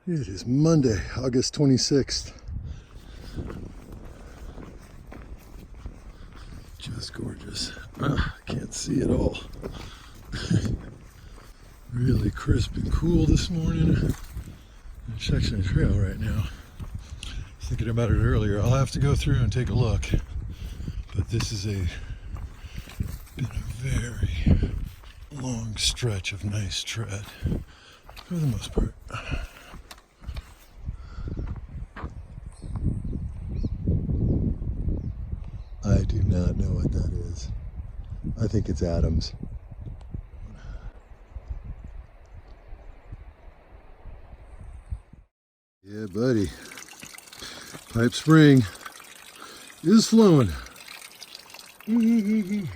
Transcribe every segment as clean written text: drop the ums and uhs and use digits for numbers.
It is Monday, August 26th. Just gorgeous. Can't see it all. Really crisp and cool this morning. I'm section of trail right now. Thinking about it earlier. I'll have to go through and take a look. But this is been a very long stretch of nice tread for the most part. I do not know what that is. I think it's Adams. Yeah, buddy. Pipe Spring is flowing. It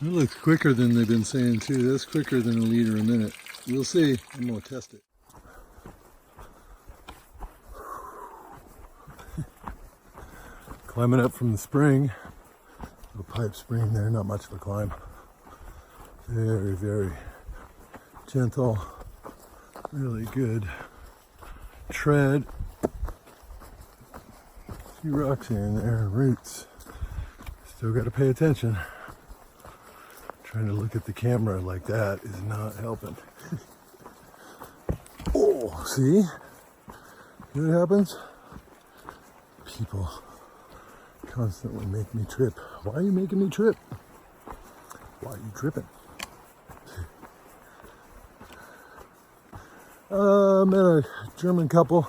looks quicker than they've been saying too. That's quicker than a liter a minute. We'll see. I'm gonna test it. Climbing up from the spring, little Pipe Spring there, not much of a climb. Very, very gentle, really good tread. A few rocks here and there, roots. Still got to pay attention. Trying to look at the camera like that is not helping. Oh, see? See what happens? People constantly make me trip. Why are you making me trip? Why are you tripping? Met a German couple.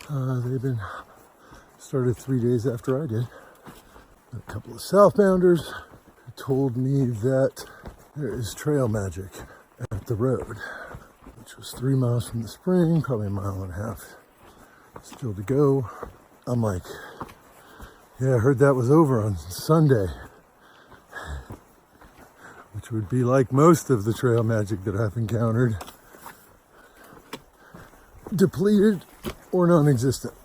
They've been started 3 days after I did. A couple of southbounders who told me that there is trail magic at the road, which was 3 miles from the spring, probably a mile and a half still to go. I'm like, yeah, I heard that was over on Sunday, which would be like most of the trail magic that I've encountered. Depleted or non-existent.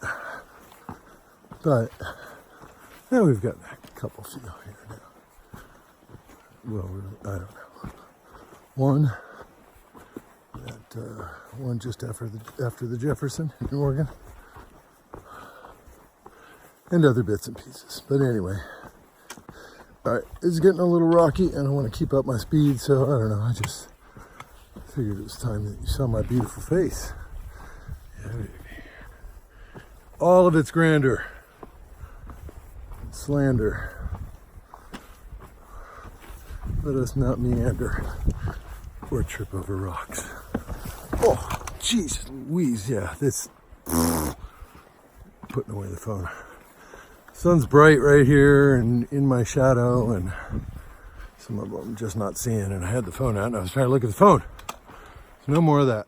But now we've got a couple few here now. Well, I don't know. One just after the Jefferson in Oregon. And other bits and pieces. But anyway, all right, it's getting a little rocky and I want to keep up my speed, so I don't know, I just figured it was time that you saw my beautiful face. Yeah, baby. All of its grandeur, slander. Let us not meander or trip over rocks. Oh, jeez Louise, yeah, this, putting away the phone. Sun's bright right here and in my shadow, and some of them I'm just not seeing, and I had the phone out and I was trying to look at the phone. So no more of that.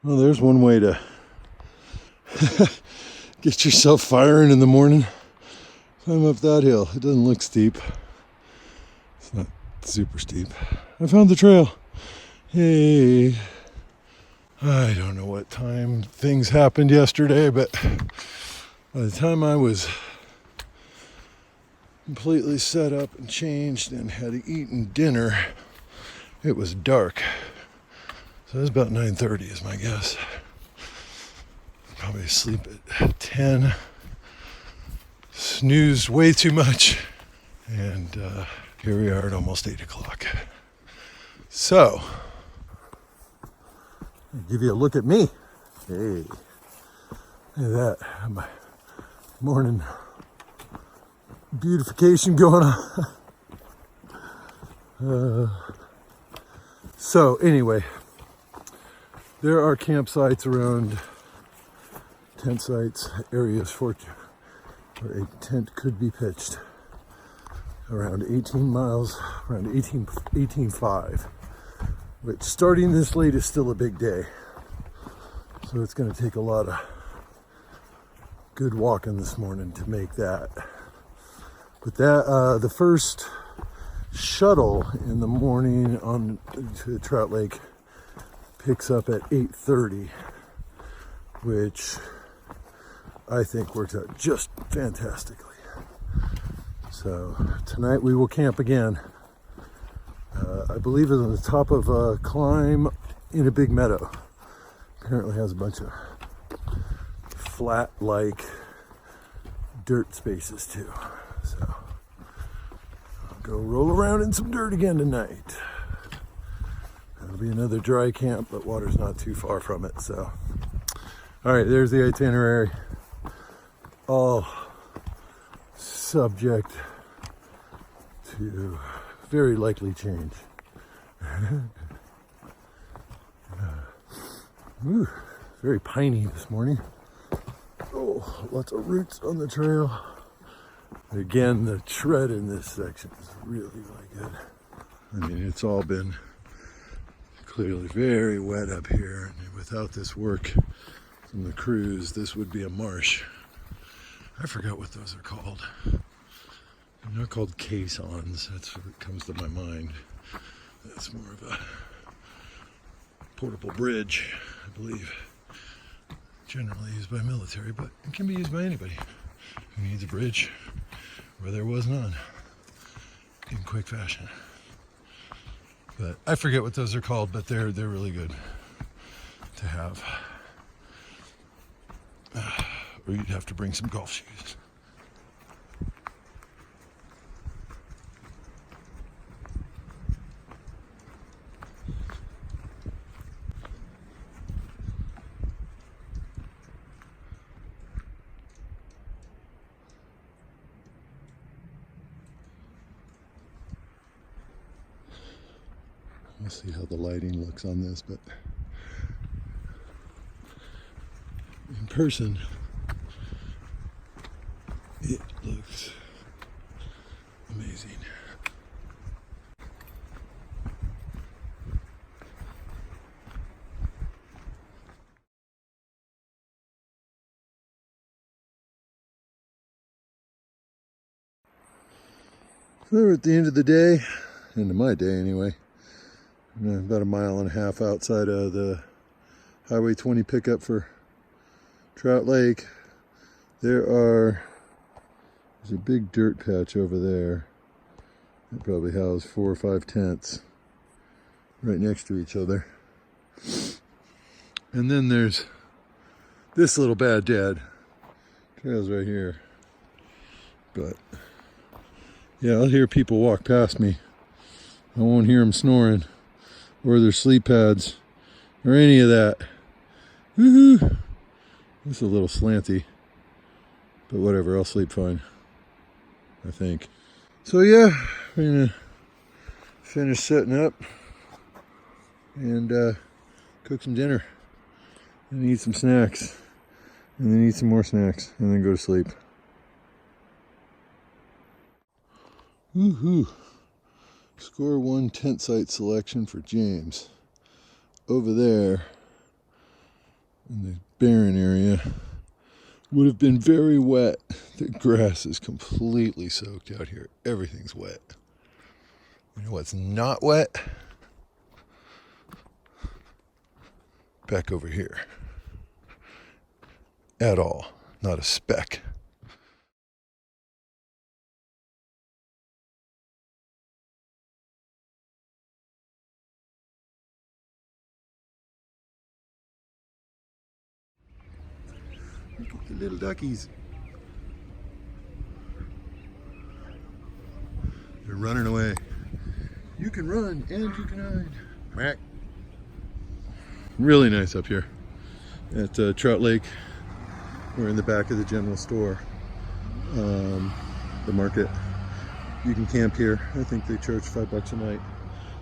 Well, there's one way to get yourself firing in the morning. Climb up that hill. It doesn't look steep. It's not super steep. I found the trail. Hey. I don't know what time things happened yesterday, but by the time I was completely set up and changed and had eaten dinner, it was dark. So it was about 9:30 is my guess. Probably asleep at 10. Snoozed way too much. And here we are at almost 8 o'clock. So, I'll give you a look at me. Hey, look at that. My morning beautification going on. So anyway, there are campsites around, tent sites, areas where a tent could be pitched around 18 miles, around 18.5, which starting this late is still a big day. So it's going to take a lot of good walking this morning to make that. But that the first shuttle in the morning on to Trout Lake picks up at 8:30, which I think works out just fantastically. So tonight we will camp again. I believe it's on the top of a climb in a big meadow. Apparently has a bunch of flat-like dirt spaces too. So I'll go roll around in some dirt again tonight. It'll be another dry camp, but water's not too far from it. So, all right, there's the itinerary. All subject to very likely change. Ooh, very piney this morning. Oh, lots of roots on the trail. Again, the tread in this section is really, really good. I mean, it's all been clearly very wet up here, and without this work from the crews, this would be a marsh. I forgot what those are called. They're not called caissons. That's what comes to my mind. That's more of a portable bridge, I believe. Generally used by military, but it can be used by anybody who needs a bridge where there was none in quick fashion. But I forget what those are called, but they're really good to have. Or you'd have to bring some golf shoes. We'll see how the lighting looks on this, but in person, it looks amazing. So we're at the end of the day, end of my day anyway. About a mile and a half outside of the Highway 20 pickup for Trout Lake. There's a big dirt patch over there. It probably housed 4 or 5 tents right next to each other. And then there's this little bad dad. Trail's right here. But yeah, I'll hear people walk past me. I won't hear them snoring or their sleep pads or any of that. Woohoo! It's a little slanty, but whatever, I'll sleep fine, I think. So yeah, we're gonna finish setting up and cook some dinner and eat some snacks and then eat some more snacks and then go to sleep. Woohoo! Score 1 tent site selection for James. Over there in the barren area would have been very wet. The grass is completely soaked out here. Everything's wet. You know what's not wet? Back over here. At all. Not a speck. Look at the little duckies. They're running away. You can run and you can hide. Quack. Really nice up here at Trout Lake. We're in the back of the general store, the market. You can camp here. I think they charge $5 a night.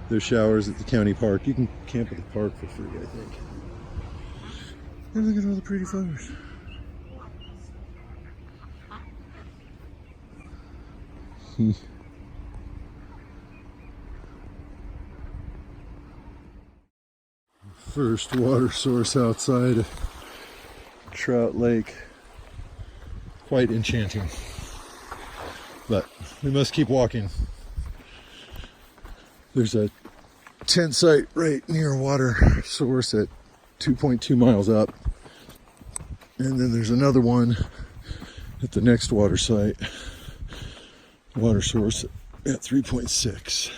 There's showers at the county park. You can camp at the park for free, I think. And look at all the pretty flowers. First water source outside Trout Lake. Quite enchanting. But we must keep walking. There's a tent site right near a water source at 2.2 miles up. And then there's another one at the next water site, water source at 3.6.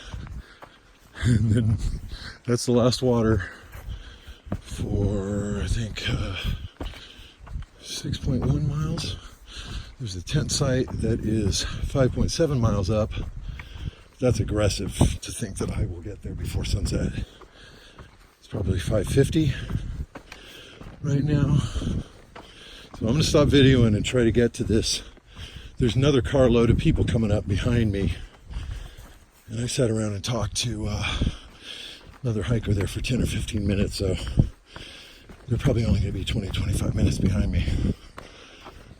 And then that's the last water for, I think, 6.1 miles. There's a tent site that is 5.7 miles up. That's aggressive to think that I will get there before sunset. It's probably 5:50 right now. So I'm gonna stop videoing and try to get to this. There's another carload of people coming up behind me. And I sat around and talked to another hiker there for 10 or 15 minutes, so they're probably only gonna be 20, 25 minutes behind me.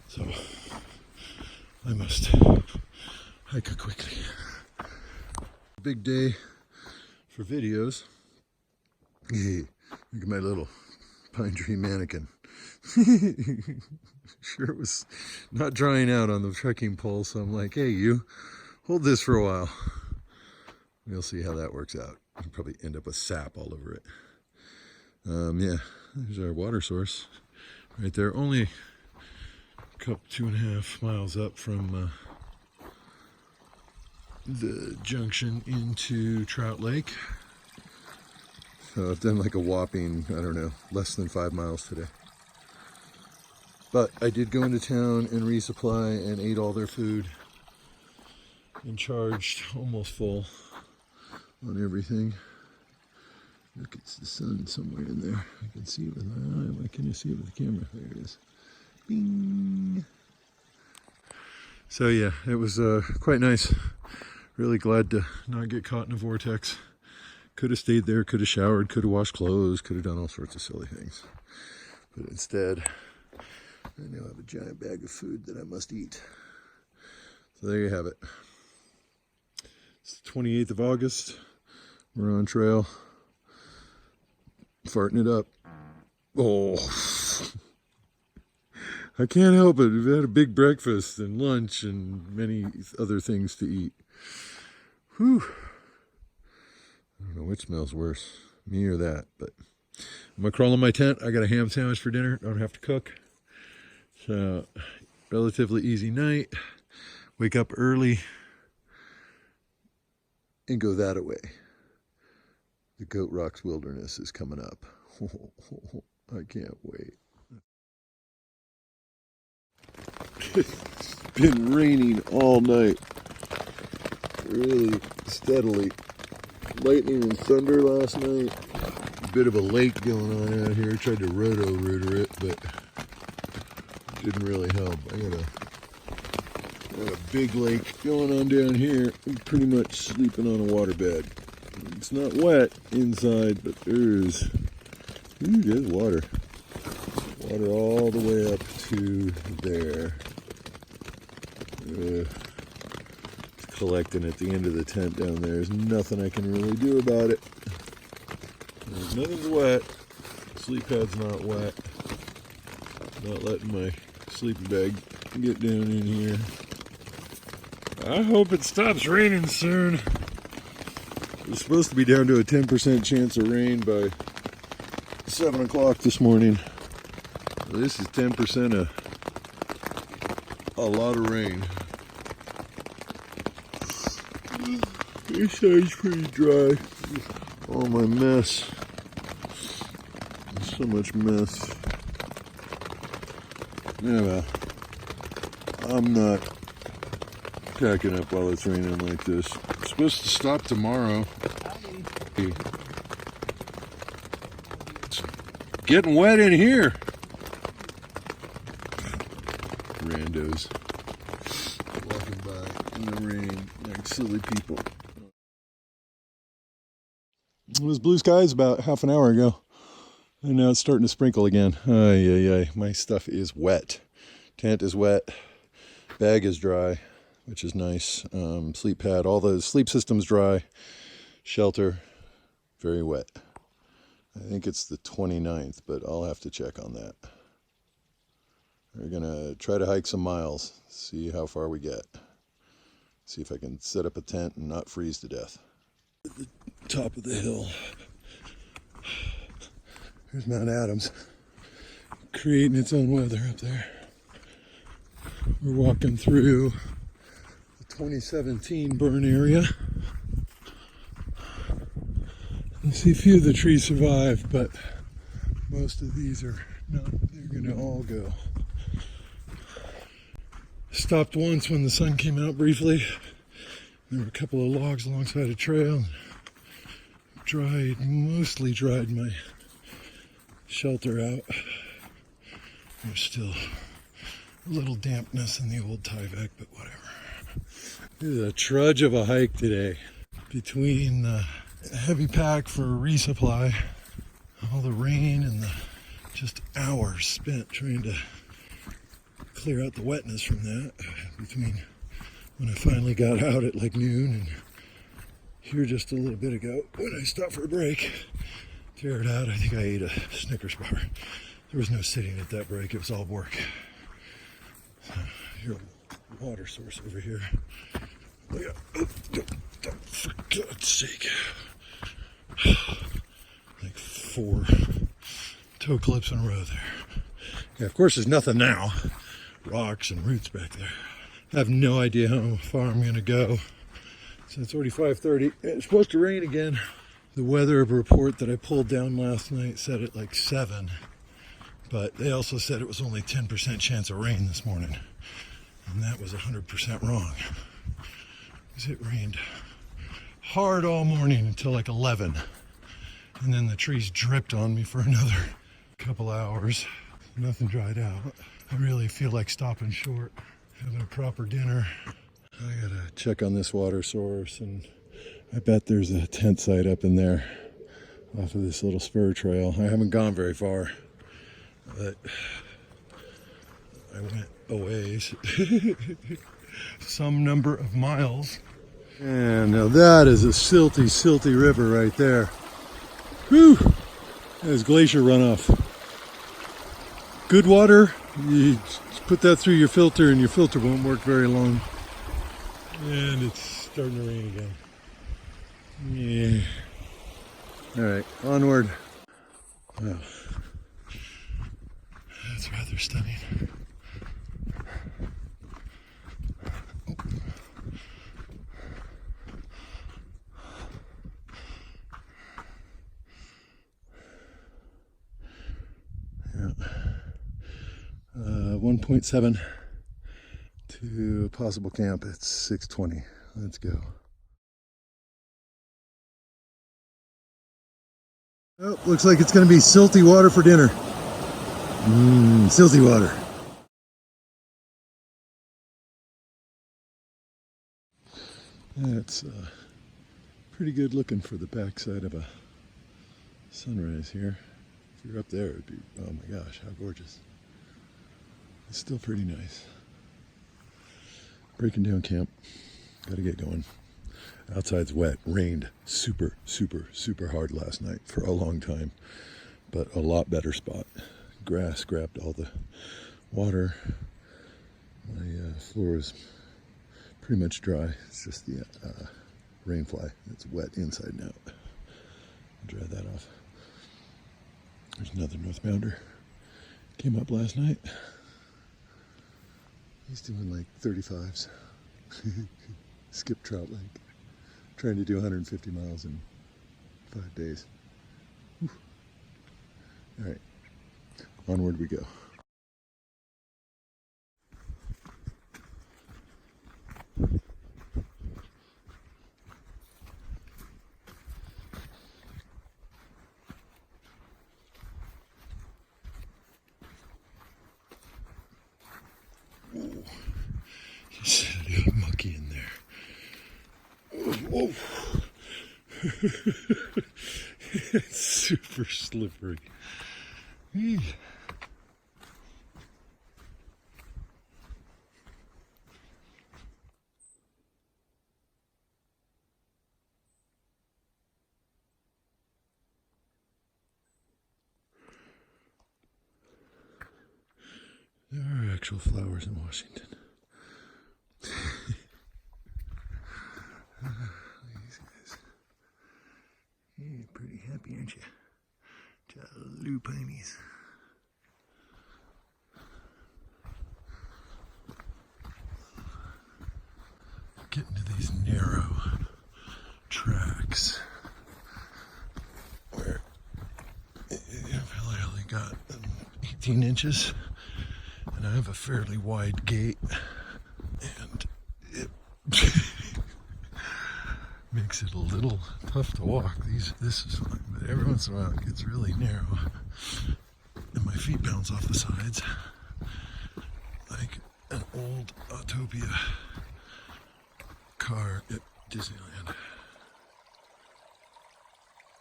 So I must hike quickly. Big day for videos. Hey, look at my little pine tree mannequin. Sure was not drying out on the trekking pole, so I'm like, hey, you hold this for a while. We'll see how that works out. I'll probably end up with sap all over it. Yeah, there's our water source right there. Only a couple, 2.5 miles up from the junction into Trout Lake. So I've done like a whopping, I don't know, less than 5 miles today. But I did go into town and resupply and ate all their food and charged almost full on everything. Look, it's the sun somewhere in there. I can see it with my eye. Why can't I see it with the camera? There it is. Bing! So yeah, it was quite nice. Really glad to not get caught in a vortex. Could have stayed there, could have showered, could have washed clothes, could have done all sorts of silly things. But instead, I now have a giant bag of food that I must eat. So there you have it. It's the 28th of August. We're on trail. Farting it up. Oh, I can't help it. We've had a big breakfast and lunch and many other things to eat. Whew. I don't know which smells worse, me or that, but I'm gonna crawl in my tent. I got a ham sandwich for dinner. I don't have to cook. So, relatively easy night. Wake up early and go that away. The Goat Rocks Wilderness is coming up. I can't wait. It's been raining all night. Really steadily. Lightning and thunder last night. A bit of a lake going on out here. Tried to roto-rooter it, but it didn't really help. I got a big lake going on down here. I'm pretty much sleeping on a waterbed. It's not wet inside, but there's water. Water all the way up to there. It's collecting at the end of the tent down there. There's nothing I can really do about it. Nothing's wet. Sleep pad's not wet. Not letting my sleeping bag get down in here. I hope it stops raining soon. It's supposed to be down to a 10% chance of rain by 7 o'clock this morning. This is 10% of a lot of rain. This side's pretty dry. All my mess. So much mess. Yeah, well, I'm not packing up while it's raining like this. It's supposed to stop tomorrow. It's getting wet in here. Randos walking by in the rain like silly people. It was blue skies about half an hour ago, and now it's starting to sprinkle again. Ay. My stuff is wet. Tent is wet. Bag is dry, which is nice. Sleep pad, all the sleep system's dry. Shelter, very wet. I think it's the 29th, but I'll have to check on that. We're gonna try to hike some miles, see how far we get. See if I can set up a tent and not freeze to death. top of the hill. Here's Mount Adams, creating its own weather up there. We're walking through the 2017 burn area. You see a few of the trees survive, but most of these are not, they're gonna all go. Stopped once when the sun came out briefly. There were a couple of logs alongside a trail. Mostly dried my shelter out. There's still a little dampness in the old Tyvek, but whatever. This is a trudge of a hike today. Between the heavy pack for resupply, all the rain, and the just hours spent trying to clear out the wetness from that. Between when I finally got out at like noon and here just a little bit ago when I stopped for a break, tear it out. I think I ate a Snickers bar. There was no sitting at that break. It was all work. Here's a water source over here. Look at, oh, for God's sake. Like 4 toe clips in a row there. Yeah, of course there's nothing now. Rocks and roots back there. I have no idea how far I'm going to go. So it's already 5:30. It's supposed to rain again. The weather report that I pulled down last night said it like 7, but they also said it was only 10% chance of rain this morning, and that was 100% wrong. Because it rained hard all morning until like 11, and then the trees dripped on me for another couple hours. Nothing dried out. I really feel like stopping short, having a proper dinner. I gotta check on this water source, and I bet there's a tent site up in there off of this little spur trail. I haven't gone very far, but I went a ways, some number of miles. And now that is a silty, silty river right there. Whew! There's glacier runoff. Good water, you put that through your filter and your filter won't work very long. And it's starting to rain again. Yeah. All right, onward. Wow. That's rather stunning. Yeah. 1.7 to possible camp. It's 6:20. Let's go. Oh, looks like it's going to be silty water for dinner. Silty water. That's pretty good looking for the backside of a sunrise here. If you're up there, it'd be, oh my gosh, how gorgeous. It's still pretty nice. Breaking down camp. Gotta get going. Outside's wet. Rained super, super, super hard last night for a long time, but a lot better spot. Grass grabbed all the water. My floor is pretty much dry. It's just the rain fly that's wet inside and out. I'll dry that off. There's another northbounder. Came up last night. He's doing like 35s. Skip trout lake. Trying to do 150 miles in 5 days. Whew. All right, onward we go. Ooh. There's a monkey in there. Whoa. It's super slippery. There are actual flowers in Washington. These guys. You're pretty happy, aren't you? Lupinies. Getting to these narrow tracks where I've literally got 18 inches and I have a fairly wide gate, and it makes it a little tough to walk. This is fine, but every once in a while it gets really narrow and my feet bounce off the sides like an old Autopia car at Disneyland,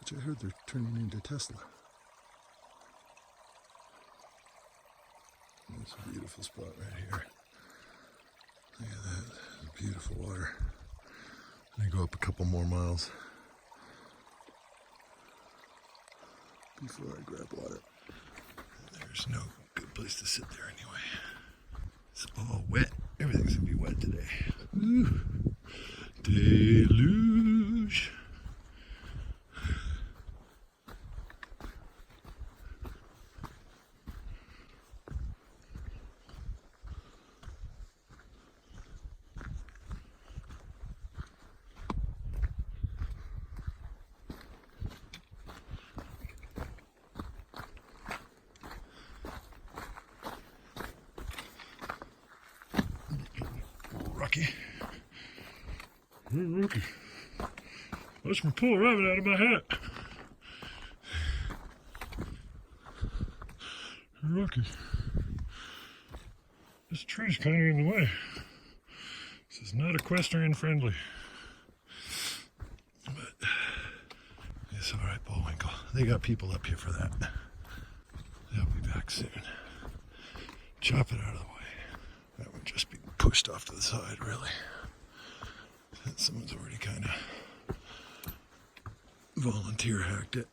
which I heard they're turning into Tesla. It's a beautiful spot right here. Look at that, beautiful water. I go up a couple more miles before I grab water. There's no good place to sit there anyway. It's all wet. Everything's gonna be wet today. Ooh. Deluge. Rocky. Hey, Rocky. Watch me pull a rabbit out of my hat. Hey, Rocky. This tree's kind of in the way. This is not equestrian friendly. But it's alright, Bullwinkle. They got people up here for that. They'll be back soon. Chop it out of the way. That would just be pushed off to the side, really. Someone's already kind of volunteer hacked it.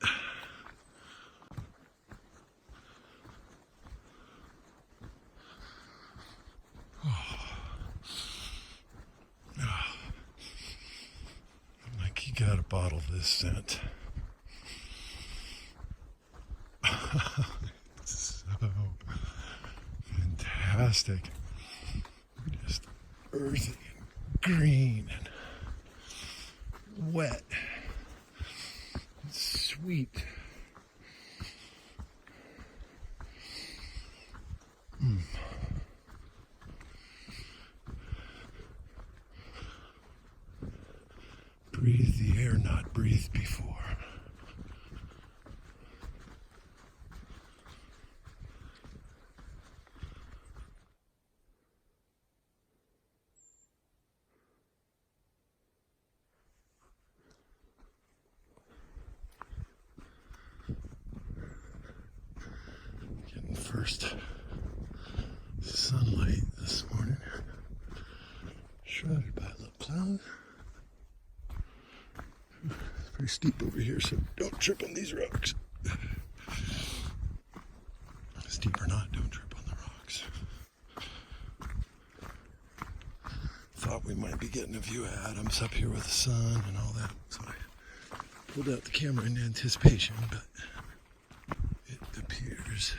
I'm like, you gotta bottle this scent. It's so fantastic. Just earthy and green and wet and sweet. Breathe the air not breathed before. Getting first sunlight this morning, shrouded by a little cloud. It's pretty steep over here, so don't trip on these rocks. Steep or not, don't trip on the rocks. Thought we might be getting a view of Adams up here with the sun and all that, so I pulled out the camera in anticipation, but it appears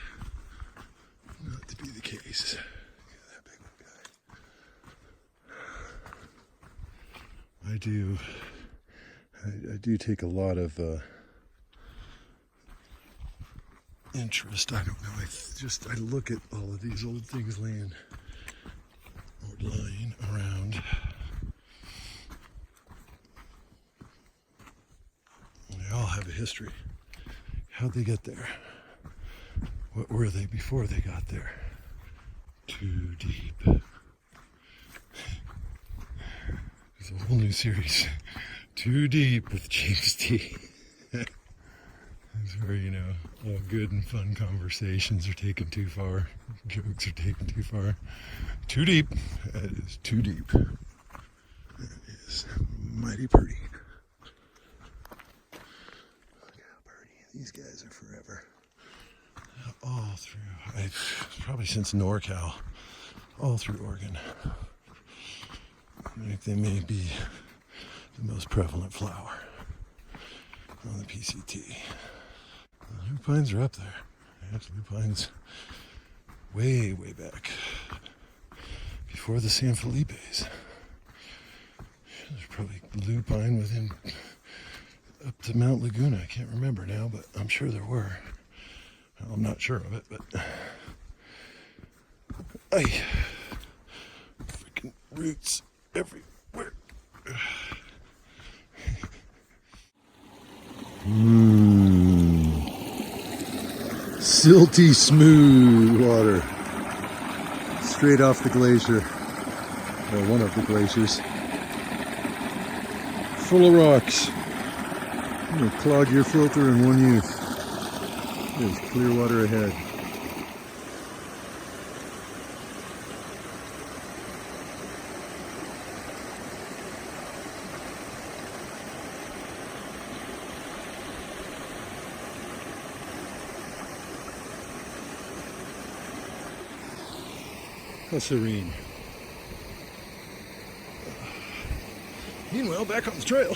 not to be the case. Look at that big one guy. I do take a lot of interest. I don't know. I look at all of these old things lying around. And they all have a history. How'd they get there? What were they before they got there? Too deep. There's a whole new series. Too Deep with James T. It's where, all good and fun conversations are taken too far. Jokes are taken too far. Too deep. That is too deep. That is mighty pretty. Look how pretty. These guys are forever. All through, probably since NorCal, all through Oregon. I think they may be the most prevalent flower. on the PCT. The lupines are up there. There's lupines way, way back before the San Felipes. There's probably lupine within up to Mount Laguna. I can't remember now, but I'm sure there were. Well, I'm not sure of it, but freaking roots everywhere. Silty smooth water straight off the glacier, or one of the glaciers, full of rocks. You'll clog your filter in one use. There's clear water ahead. How serene. Meanwhile, back on the trail,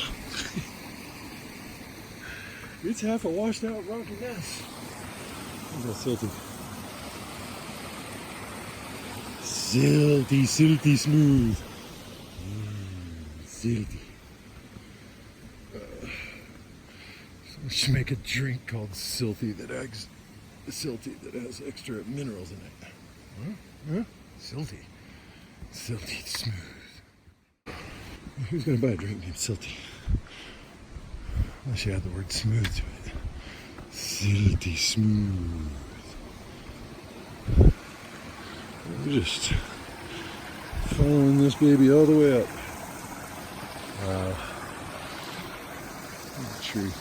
it's half a washed out rocky mess. Look at that silty. Silty, silty smooth. Silty. So we should make a drink called silty that has extra minerals in it. Huh? Silty. Silty smooth. Who's gonna buy a drink named silty? Unless you add the word smooth to it. Silty smooth. We're just following this baby all the way up. Wow. Look at the tree.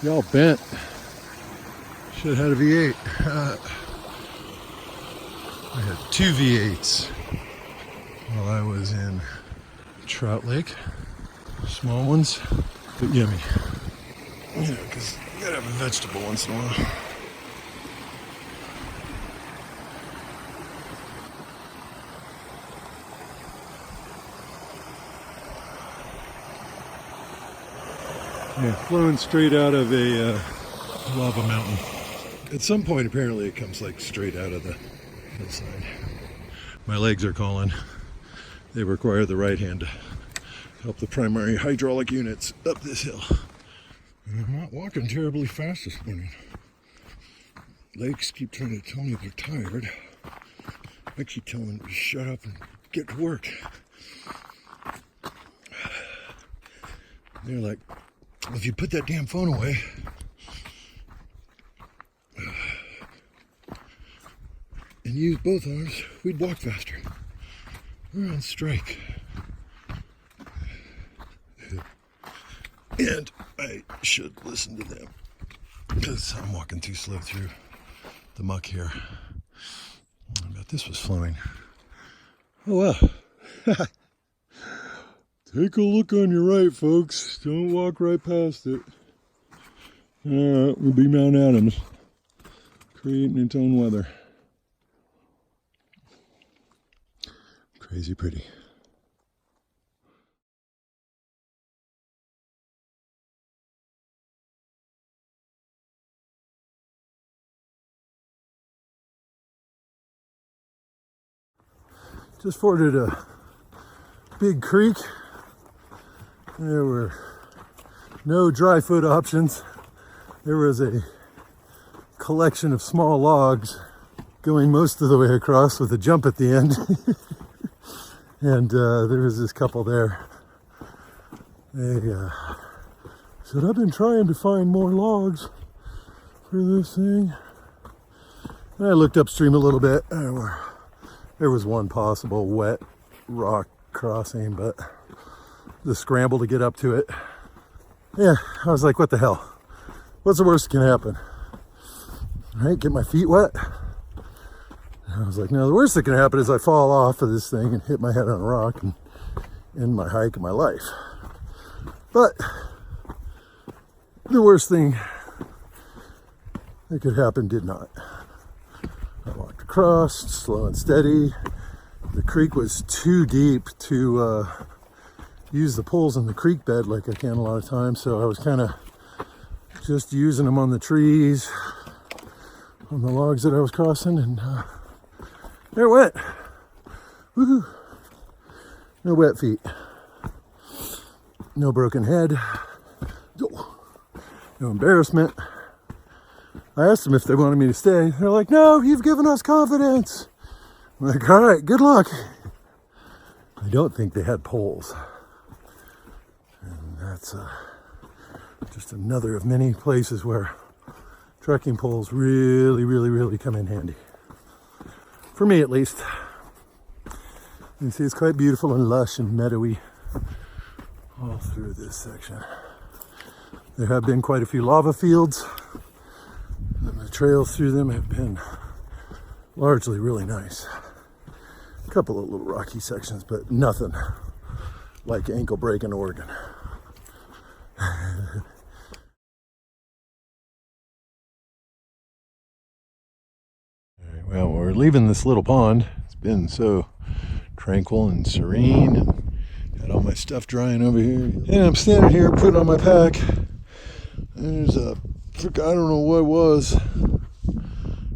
Y'all bent. Should have had a V8. I had 2 V8s while I was in Trout Lake. Small ones, but yummy. You know, because you gotta have a vegetable once in a while. Yeah, flowing straight out of a lava mountain. At some point, apparently, it comes like straight out of the hillside. My legs are calling. They require the right hand to help the primary hydraulic units up this hill. And I'm not walking terribly fast this morning. Legs keep trying to tell me they're tired. I keep telling them to shut up and get to work. They're like, if you put that damn phone away, and use both arms, we'd walk faster. We're on strike. And I should listen to them because I'm walking too slow through the muck here. I bet this was flowing. Oh well. Take a look on your right, folks. Don't walk right past it. Alright, we'll be Mount Adams, creating its own weather. Crazy pretty. Just forded a big creek. There were no dry foot options. There was a collection of small logs going most of the way across with a jump at the end. And there was this couple there. They said, I've been trying to find more logs for this thing. And I looked upstream a little bit. There was one possible wet rock crossing, but the scramble to get up to it. Yeah, I was like, what the hell? What's the worst that can happen? Right, get my feet wet? I was like, no, the worst that can happen is I fall off of this thing and hit my head on a rock and end my hike and my life. But the worst thing that could happen did not. I walked across, slow and steady. The creek was too deep to use the pulls in the creek bed like I can a lot of times, so I was kind of just using them on the trees, on the logs that I was crossing, and they're wet. Woohoo! No wet feet. No broken head. No embarrassment. I asked them if they wanted me to stay. They're like, no, you've given us confidence. I'm like, all right, good luck. I don't think they had poles. And that's just another of many places where trekking poles really come in handy. For me, at least. You can see it's quite beautiful and lush and meadowy all through this section. There have been quite a few lava fields, and the trails through them have been largely really nice. A couple of little rocky sections, but nothing like ankle break in Oregon. Well, we're leaving this little pond. It's been so tranquil and serene, and got all my stuff drying over here. And I'm standing here putting on my pack. And there's I don't know what it was.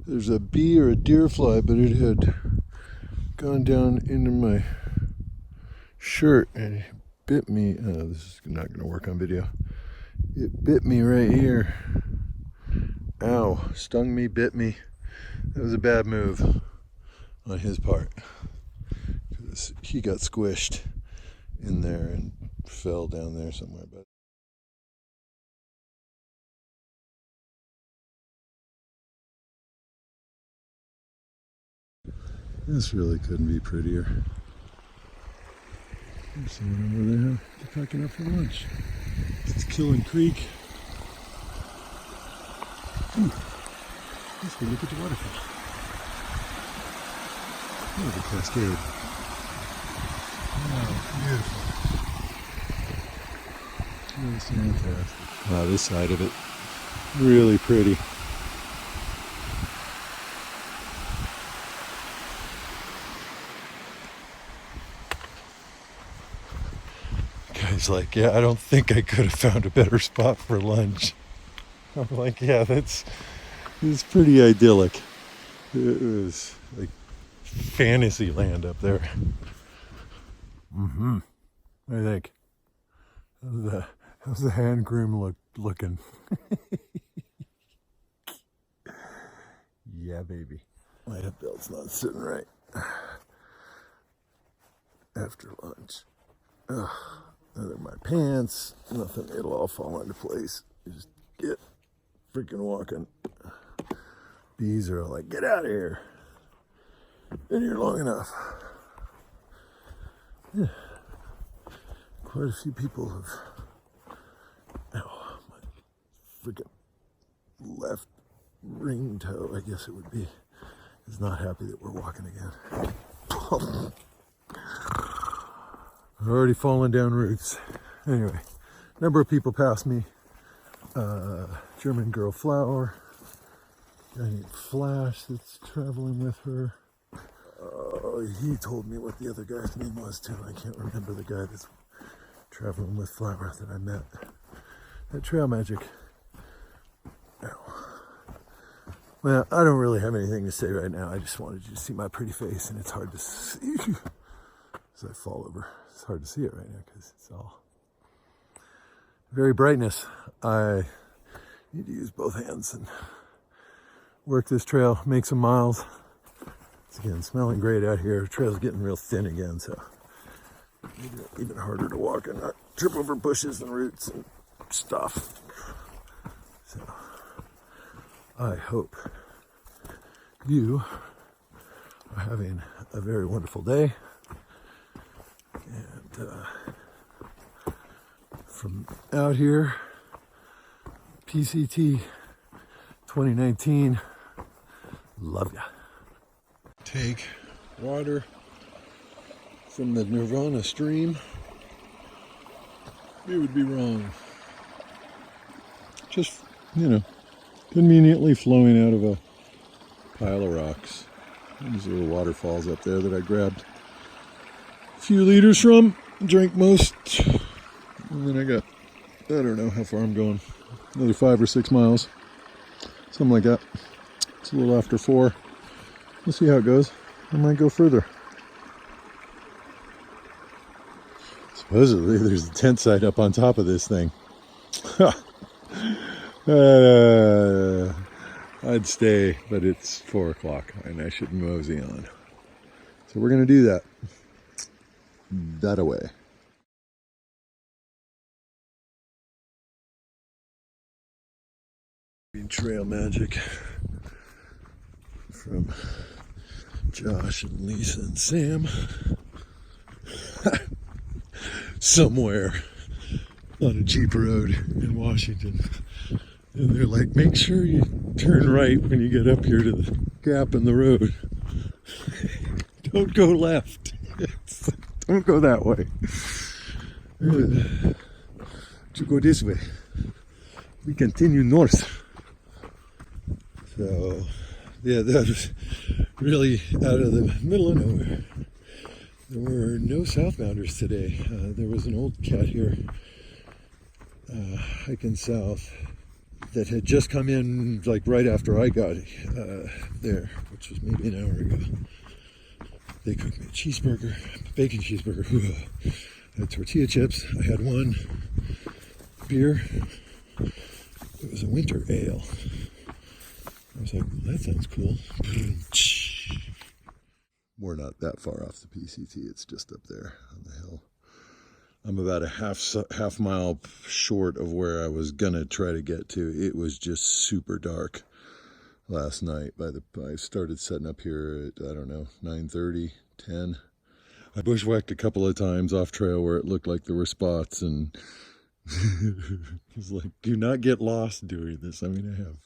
There's a bee or a deer fly, but it had gone down into my shirt and it bit me. This is not going to work on video. It bit me right here. Ow, stung me, bit me. That was a bad move on his part, because he got squished in there and fell down there somewhere. But this really couldn't be prettier. There's someone over there. They're packing up for lunch. It's Killing Creek. Ooh. Let's go look at the waterfall. Oh, the cascade. Oh, beautiful. Just fantastic. Wow, this side of it, really pretty. Guy's like, yeah, I don't think I could have found a better spot for lunch. I'm like, yeah, it's pretty idyllic. It was like fantasy land up there. What do you think? How's the hand groom looking? Yeah, baby. My hip belt's not sitting right. After lunch. Ugh, they're my pants. Nothing. It'll all fall into place. Just get freaking walking. Bees are like, get out of here. Been here long enough. Yeah. Quite a few people have. Oh, my freaking left ring toe, I guess it would be, is not happy that we're walking again. I've already fallen down roots. Anyway, number of people passed me. German girl Flower. Guy named Flash that's traveling with her. He told me what the other guy's name was too. I can't remember the guy that's traveling with Flower that I met at Trail Magic. Well, I don't really have anything to say right now. I just wanted you to see my pretty face, and it's hard to see as I fall over. It's hard to see it right now because it's all very brightness. I need to use both hands and work this trail, make some miles. It's again smelling great out here. The trail's getting real thin again, so even harder to walk and not trip over bushes and roots and stuff. So I hope you are having a very wonderful day. And from out here, PCT 2019, love ya. Take water from the Nirvana stream. It would be wrong. Just, conveniently flowing out of a pile of rocks. There's little waterfalls up there that I grabbed a few liters from, drank most, and then I got I don't know how far I'm going. Another 5 or 6 miles. Something like that. It's a little after 4. We'll see how it goes. I might go further. Supposedly there's a tent site up on top of this thing. I'd stay, but it's 4 o'clock and I should mosey on. So we're going to do that. That away. Trail magic from Josh and Lisa and Sam. Somewhere on a Jeep road in Washington. And they're like, make sure you turn right when you get up here to the gap in the road. Don't go left. Don't go that way. You go this way. We continue north. So, yeah, that was really out of the middle of nowhere. There were no southbounders today. There was an old cat here hiking south that had just come in like right after I got there, which was maybe an hour ago. They cooked me a cheeseburger, bacon cheeseburger. I had tortilla chips. I had one beer. It was a winter ale. I was like, that sounds cool. We're not that far off the PCT. It's just up there on the hill. I'm about a half mile short of where I was gonna try to get to. It was just super dark last night. I started setting up here at, I don't know, 9:30, 10. I bushwhacked a couple of times off trail where it looked like there were spots, and it was like, do not get lost doing this. I mean, I have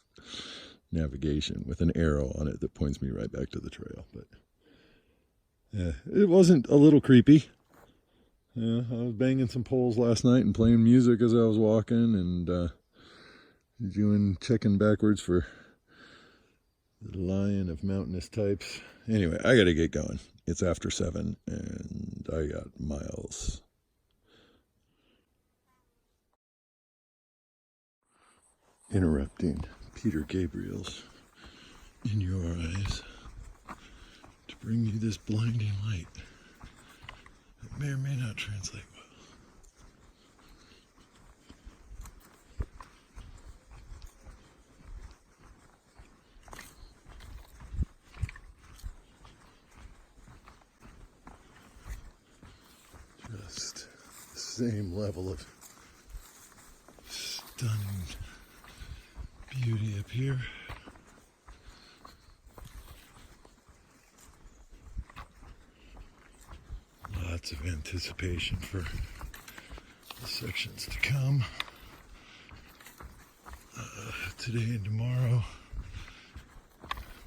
navigation with an arrow on it that points me right back to the trail, but yeah, it wasn't a little creepy. Yeah, I was banging some poles last night and playing music as I was walking, and checking backwards for the lion of mountainous types. Anyway, I gotta get going. It's after 7 and I got miles. Interrupting Peter Gabriel's In Your Eyes to bring you this blinding light that may or may not translate well. Just the same level of stunning beauty up here. Lots of anticipation for the sections to come. Today and tomorrow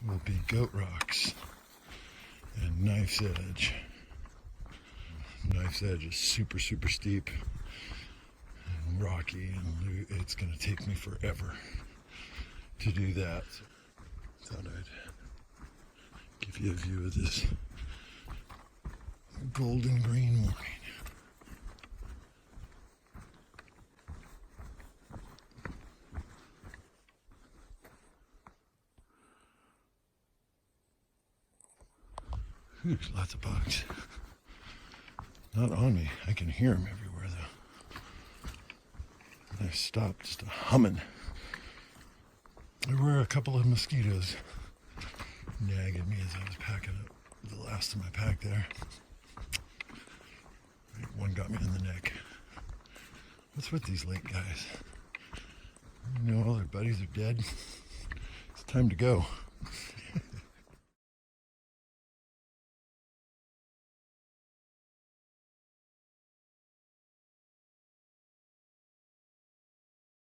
will be Goat Rocks and Knife's Edge. Knife's Edge is super, super steep and rocky, and it's going to take me forever to do that. So thought I'd give you a view of this golden green morning. There's lots of bugs. Not on me. I can hear them everywhere though. I stopped just humming. There were a couple of mosquitoes nagging me as I was packing up the last of my pack there. One got me in the neck. What's with these lake guys? You know, all their buddies are dead. It's time to go.